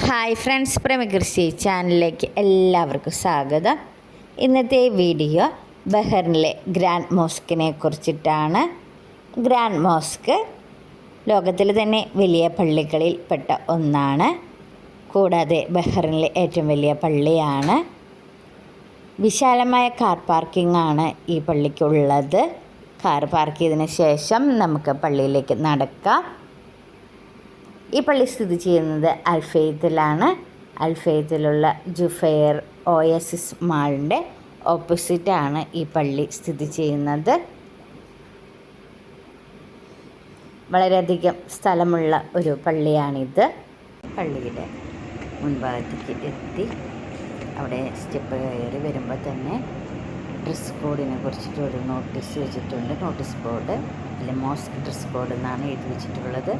Hi friends, പ്രേമകൃഷി ചാനലിലേക്ക് എല്ലാവർക്കും സ്വാഗതം. ഇന്നത്തെ വീഡിയോ ബഹ്റിനിലെ ഗ്രാൻഡ് മോസ്കിനെ കുറിച്ചിട്ടാണ്. ഗ്രാൻഡ് മോസ്ക് ലോകത്തിലെ തന്നെ വലിയ പള്ളികളിൽ പെട്ട ഒന്നാണ്. കൂടാതെ ബഹ്റിനിലെ ഏറ്റവും വലിയ പള്ളിയാണ്. വിശാലമായ കാർ പാർക്കിംഗ് ആണ് ഈ പള്ളിക്കുള്ളത്. കാർ പാർക്ക് ചെയ്തതിന് ശേഷം നമുക്ക് പള്ളിയിലേക്ക് നടക്കാം. ഈ പള്ളി സ്ഥിതി ചെയ്യുന്നത് അൽഫെയ്ത്തിലാണ്. അൽഫെയ്ത്തിലുള്ള ജുഫൈർ ഓയസിസ് മാളിൻ്റെ ഓപ്പോസിറ്റാണ് ഈ പള്ളി സ്ഥിതി ചെയ്യുന്നത്. വളരെയധികം സ്ഥലമുള്ള ഒരു പള്ളിയാണിത്. പള്ളിയുടെ മുൻഭാഗത്തേക്ക് എത്തി അവിടെ സ്റ്റെപ്പ് കയറി വരുമ്പോൾ തന്നെ ഡ്രസ് കോഡിനെ കുറിച്ചിട്ട് ഒരു നോട്ടീസ് വെച്ചിട്ടുണ്ട്. നോട്ടീസ് ബോർഡ് അതിൽ മോസ്ക് ഡ്രസ് കോഡ് എന്നാണ് എഴുതി വെച്ചിട്ടുള്ളത്.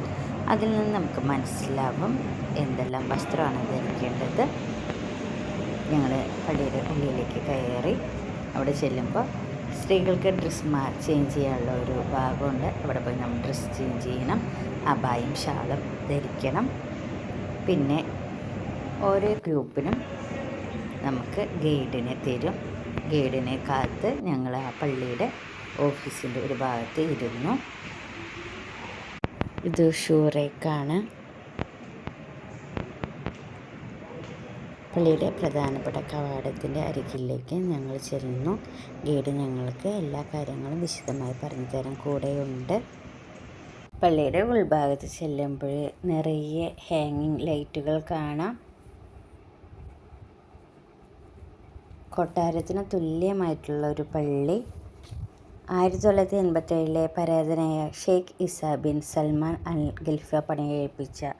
അതിൽ നിന്ന് നമുക്ക് മനസ്സിലാവും എന്തെല്ലാം വസ്ത്രമാണ് ധരിക്കേണ്ടത്. ഞങ്ങൾ പള്ളിയുടെ ഉള്ളിലേക്ക് കയറി അവിടെ ചെല്ലുമ്പോൾ സ്ത്രീകൾക്ക് ഡ്രസ്സ് ചേഞ്ച് ചെയ്യാനുള്ള ഒരു ഭാഗമുണ്ട്. അവിടെ പോയി നമ്മൾ ഡ്രസ്സ് ചേഞ്ച് ചെയ്യണം. അബായും ഷാളും ധരിക്കണം. പിന്നെ ഓരോ ഗ്രൂപ്പിനും നമുക്ക് ഗൈഡിനെ തരും. ഗൈഡിനെ കാത്ത് ഞങ്ങൾ ആ പള്ളിയുടെ ഓഫീസിൻ്റെ ഒരു ഭാഗത്ത് ഇരുന്നു. ഇത് ഷൂറേക്കാണ്. പള്ളിയുടെ പ്രധാനപ്പെട്ട കവാടത്തിൻ്റെ അരികിലേക്ക് ഞങ്ങൾ ചെല്ലുന്നു. ഗൈഡ് ഞങ്ങൾക്ക് എല്ലാ കാര്യങ്ങളും വിശദമായി പറഞ്ഞു തരാൻ കൂടെയുണ്ട്. പള്ളിയുടെ ഉൾഭാഗത്ത് ചെല്ലുമ്പോൾ നിറയെ ഹാങ്ങിങ് ലൈറ്റുകൾ കാണാം. കൊട്ടാരത്തിന് തുല്യമായിട്ടുള്ള ഒരു പള്ളി. 1987 പരാധനായ ഷെയ്ഖ് ഇസ ബിൻ സൽമാൻ അൽ ഖലീഫ പണികഴിപ്പിച്ച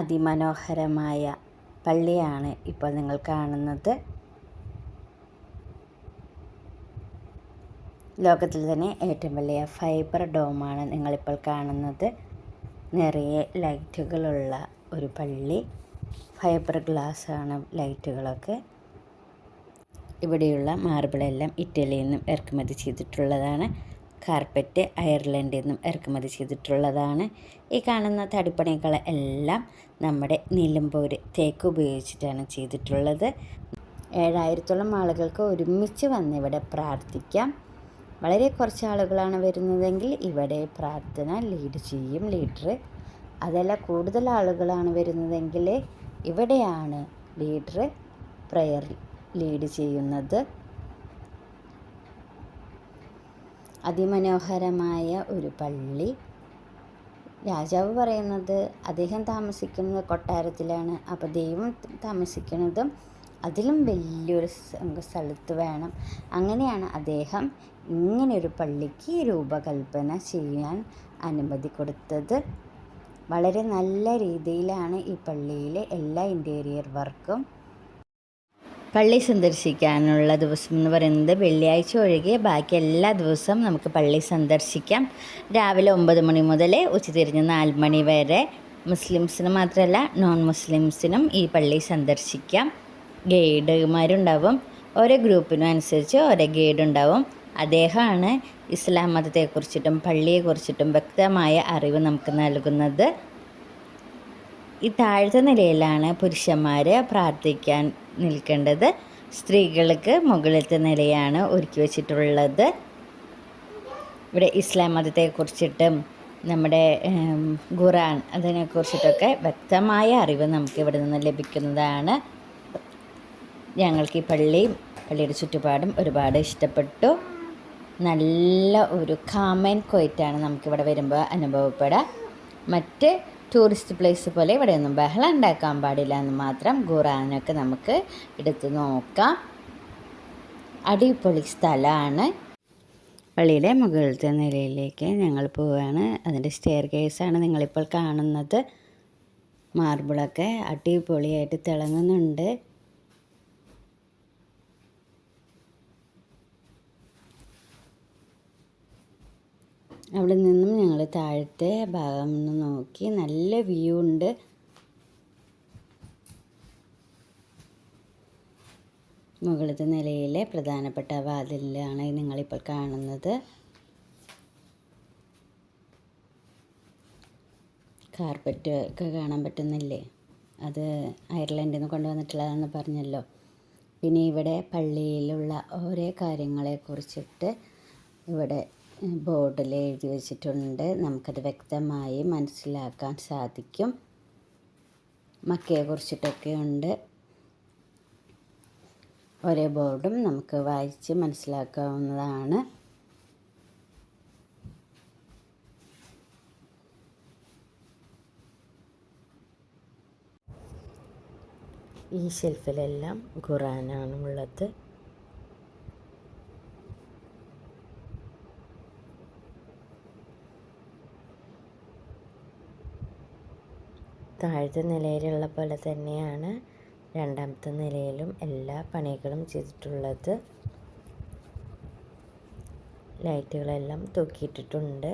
അതിമനോഹരമായ പള്ളിയാണ് ഇപ്പോൾ നിങ്ങൾ കാണുന്നത്. ലോകത്തിൽ തന്നെ ഏറ്റവും വലിയ ഫൈബർ ഡോമാണ് നിങ്ങളിപ്പോൾ കാണുന്നത്. നിറയെ ലൈറ്റുകളുള്ള ഒരു പള്ളി. ഫൈബർ ഗ്ലാസ്സാണ് ലൈറ്റുകളൊക്കെ. ഇവിടെയുള്ള മാർബിളെല്ലാം ഇറ്റലിയിൽ നിന്നും ഇറക്കുമതി ചെയ്തിട്ടുള്ളതാണ്. കാർപ്പറ്റ് അയർലൻഡിൽ നിന്നും ഇറക്കുമതി ചെയ്തിട്ടുള്ളതാണ്. ഈ കാണുന്ന തടിപ്പണികൾ എല്ലാം നമ്മുടെ നിലമ്പൂർ തേക്ക് ഉപയോഗിച്ചിട്ടാണ് ചെയ്തിട്ടുള്ളത്. 7000-ഓളം ആളുകൾക്ക് ഒരുമിച്ച് വന്നിവിടെ പ്രാർത്ഥിക്കാം. വളരെ കുറച്ച് ആളുകളാണ് വരുന്നതെങ്കിൽ ഇവിടെ പ്രാർത്ഥന ലീഡ് ചെയ്യും ലീഡർ. അതല്ല കൂടുതൽ ആളുകളാണ് വരുന്നതെങ്കിൽ ഇവിടെയാണ് ലീഡർ പ്രയർ ലീഡ് ചെയ്യുന്നത്. അതിമനോഹരമായ ഒരു പള്ളി. രാജാവ് പറയുന്നത് അദ്ദേഹം താമസിക്കുന്നത് കൊട്ടാരത്തിലാണ്. അപ്പോൾ ദൈവം താമസിക്കുന്നതും അതിലും വലിയൊരു സ്ഥലത്ത് വേണം. അങ്ങനെയാണ് അദ്ദേഹം ഇങ്ങനെയൊരു പള്ളിക്ക് രൂപകൽപ്പന ചെയ്യാൻ അനുമതി കൊടുത്തത്. വളരെ നല്ല രീതിയിലാണ് ഈ പള്ളിയിലെ എല്ലാ ഇൻറ്റീരിയർ വർക്കും. പള്ളി സന്ദർശിക്കാനുള്ള ദിവസം എന്ന് പറയുന്നത് വെള്ളിയാഴ്ച ഒഴികെ ബാക്കി എല്ലാ ദിവസവും നമുക്ക് പള്ളി സന്ദർശിക്കാം. രാവിലെ 9 മണി മുതൽ ഉച്ചതിരിഞ്ഞ് 4 മണി വരെ. മുസ്ലിംസിന് മാത്രമല്ല നോൺ മുസ്ലിംസിനും ഈ പള്ളി സന്ദർശിക്കാം. ഗൈഡുമാരുണ്ടാവും. ഓരോ ഗ്രൂപ്പിനും അനുസരിച്ച് ഓരോ ഗൈഡ് ഉണ്ടാവും. അദ്ദേഹമാണ് ഇസ്ലാം മതത്തെക്കുറിച്ചിട്ടും പള്ളിയെക്കുറിച്ചിട്ടും വ്യക്തമായ അറിവ് നമുക്ക് നൽകുന്നത്. ഈ താഴത്തെ നിലയിലാണ് പുരുഷന്മാർ പ്രാർത്ഥിക്കാൻ നിൽക്കേണ്ടത്. സ്ത്രീകൾക്ക് മുകളിലത്തെ നിലയാണ് ഒരുക്കി വെച്ചിട്ടുള്ളത്. ഇവിടെ ഇസ്ലാം മതത്തെക്കുറിച്ചിട്ടും നമ്മുടെ ഖുർആൻ അതിനെക്കുറിച്ചിട്ടൊക്കെ വ്യക്തമായ അറിവ് നമുക്ക് ഇവിടെ നിന്ന് ലഭിക്കുന്നതാണ്. ഞങ്ങൾക്ക് ഈ പള്ളിയുടെ ചുറ്റുപാടും ഒരുപാട് ഇഷ്ടപ്പെട്ടു. നല്ല ഒരു കാം ആൻഡ് ക്വയറ്റാണ് നമുക്കിവിടെ വരുമ്പോൾ അനുഭവപ്പെടുക. മറ്റ് ടൂറിസ്റ്റ് പ്ലേസ് പോലെ ഇവിടെയൊന്നും ബഹളം ഉണ്ടാക്കാൻ പാടില്ല എന്ന് മാത്രം. ഖുർആനൊക്കെ നമുക്ക് എടുത്ത് നോക്കാം. അടിപൊളി സ്ഥലമാണ്. പള്ളിയുടെ മുകളിലത്തെ നിലയിലേക്ക് ഞങ്ങൾ പോവുകയാണ്. അതിൻ്റെ സ്റ്റെയർ കേസാണ് നിങ്ങളിപ്പോൾ കാണുന്നത്. മാർബിളൊക്കെ അടിപൊളിയായിട്ട് തിളങ്ങുന്നുണ്ട്. അവിടെ നിന്നും ഞങ്ങൾ താഴത്തെ ഭാഗം നോക്കി. നല്ല വ്യൂ ഉണ്ട്. മുകളിലത്തെ നിലയിലെ പ്രധാനപ്പെട്ട വാതിലാണ് നിങ്ങളിപ്പോൾ കാണുന്നത്. കാർപ്പറ്റ് ഒക്കെ കാണാൻ പറ്റുന്നില്ലേ? അത് അയർലൻഡിൽ നിന്ന് കൊണ്ടുവന്നിട്ടുള്ളതാണെന്ന് പറഞ്ഞല്ലോ. പിന്നെ ഇവിടെ പള്ളിയിലുള്ള ഓരോ കാര്യങ്ങളെക്കുറിച്ചിട്ട് ഇവിടെ ബോർഡിൽ എഴുതി വെച്ചിട്ടുണ്ട്. നമുക്കത് വ്യക്തമായി മനസ്സിലാക്കാൻ സാധിക്കും. മക്കയെ കുറിച്ചിട്ടൊക്കെ ഉണ്ട്. ഓരോ ബോർഡും നമുക്ക് വായിച്ച് മനസ്സിലാക്കാവുന്നതാണ്. ഈ ഷെൽഫിലെല്ലാം ഖുറാനാണുള്ളത്. താഴത്തെ നിലയിലുള്ള പോലെ തന്നെയാണ് രണ്ടാമത്തെ നിലയിലും എല്ലാ പണികളും ചെയ്തിട്ടുള്ളത്. ലൈറ്റുകളെല്ലാം തൂക്കിയിട്ടിട്ടുണ്ട്.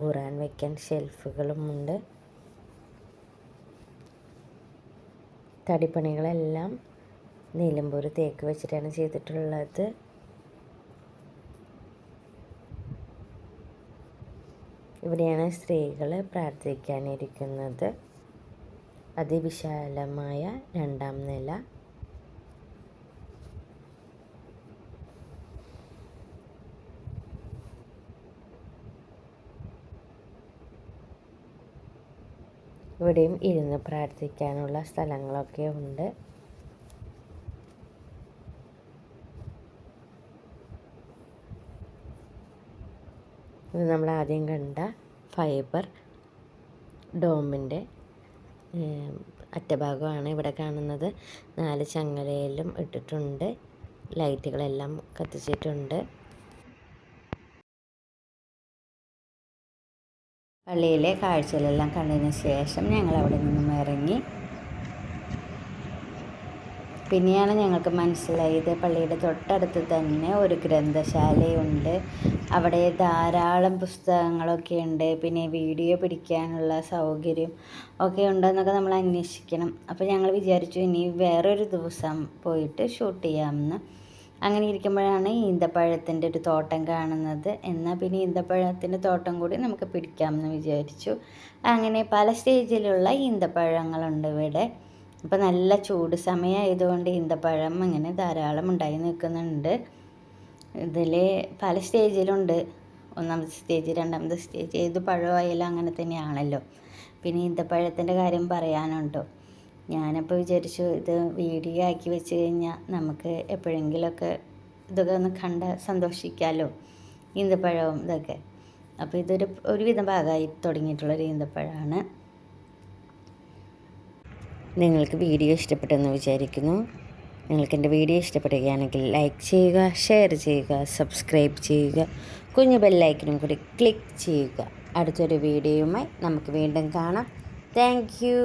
ഖുറാൻ വയ്ക്കാൻ ഷെൽഫുകളുമുണ്ട്. തടിപ്പണികളെല്ലാം നിലമ്പൂർ തേക്ക് വെച്ചിട്ടാണ് ചെയ്തിട്ടുള്ളത്. ഇവിടെയാണ് സ്ത്രീകൾ പ്രാർത്ഥിക്കാനിരിക്കുന്നത്. അതിവിശാലമായ രണ്ടാം നില. ഇവിടെയും ഇരുന്ന് പ്രാർത്ഥിക്കാനുള്ള സ്ഥലങ്ങളൊക്കെ ഉണ്ട്. ഇത് നമ്മൾ ആദ്യം കണ്ട ഫൈബർ ഡോമിൻ്റെ അറ്റഭാഗമാണ് ഇവിടെ കാണുന്നത്. 4 ചങ്ങലയിലും ഇട്ടിട്ടുണ്ട്. ലൈറ്റുകളെല്ലാം കത്തിച്ചിട്ടുണ്ട്. പള്ളിയിലെ കാഴ്ചകളെല്ലാം കണ്ടതിന് ശേഷം ഞങ്ങൾ അവിടെ നിന്നും ഇറങ്ങി. പിന്നെയാണ് ഞങ്ങൾക്ക് മനസ്സിലായത് പള്ളിയുടെ തൊട്ടടുത്ത് തന്നെ ഒരു ഗ്രന്ഥശാലയുണ്ട്. അവിടെ ധാരാളം പുസ്തകങ്ങളൊക്കെ ഉണ്ട്. പിന്നെ വീഡിയോ പിടിക്കാനുള്ള സൗകര്യം ഒക്കെ ഉണ്ടെന്നൊക്കെ നമ്മൾ അന്വേഷിക്കണം. അപ്പോൾ ഞങ്ങൾ വിചാരിച്ചു ഇനി വേറൊരു ദിവസം പോയിട്ട് ഷൂട്ട് ചെയ്യാമെന്ന്. അങ്ങനെ ഇരിക്കുമ്പോഴാണ് ഈന്തപ്പഴത്തിൻ്റെ ഒരു തോട്ടം കാണുന്നത്. എന്നാൽ പിന്നെ ഈന്തപ്പഴത്തിൻ്റെ തോട്ടം കൂടി നമുക്ക് പിടിക്കാമെന്ന് വിചാരിച്ചു. അങ്ങനെ പല സ്റ്റേജിലുള്ള ഈന്തപ്പഴങ്ങളുണ്ട് ഇവിടെ. അപ്പോൾ നല്ല ചൂട് സമയമായതുകൊണ്ട് ഈന്തപ്പഴം അങ്ങനെ ധാരാളം ഉണ്ടായി നിൽക്കുന്നുണ്ട്. ഇതിൽ പല സ്റ്റേജിലുണ്ട്. 1ാമത്തെ സ്റ്റേജ്, 2ാമത്തെ സ്റ്റേജ്, ഏത് പഴമായാലും അങ്ങനെ തന്നെയാണല്ലോ. പിന്നെ ഈന്തപ്പഴത്തിൻ്റെ കാര്യം പറയാനുണ്ടോ, ഞാനപ്പോൾ വിചാരിച്ചു ഇത് വീഡിയോ ആക്കി വെച്ച് കഴിഞ്ഞാൽ നമുക്ക് എപ്പോഴെങ്കിലുമൊക്കെ ഇതൊക്കെ ഒന്ന് കണ്ട് സന്തോഷിക്കാമല്ലോ, ഈന്തപ്പഴവും ഇതൊക്കെ. അപ്പോൾ ഇതൊരു ഒരുവിധം ഭാഗമായി തുടങ്ങിയിട്ടുള്ളൊരു ഈന്തപ്പഴമാണ്. നിങ്ങൾക്ക് വീഡിയോ ഇഷ്ടപ്പെട്ടെന്ന് വിചാരിക്കുന്നു. നിങ്ങൾക്ക് എൻ്റെ വീഡിയോ ഇഷ്ടപ്പെടുകയാണെങ്കിൽ ലൈക്ക് ചെയ്യുക, ഷെയർ ചെയ്യുക, സബ്സ്ക്രൈബ് ചെയ്യുക, കുഞ്ഞു ബെല്ലൈക്കനും കൂടി ക്ലിക്ക് ചെയ്യുക. അടുത്തൊരു വീഡിയോയുമായി നമുക്ക് വീണ്ടും കാണാം. Thank you.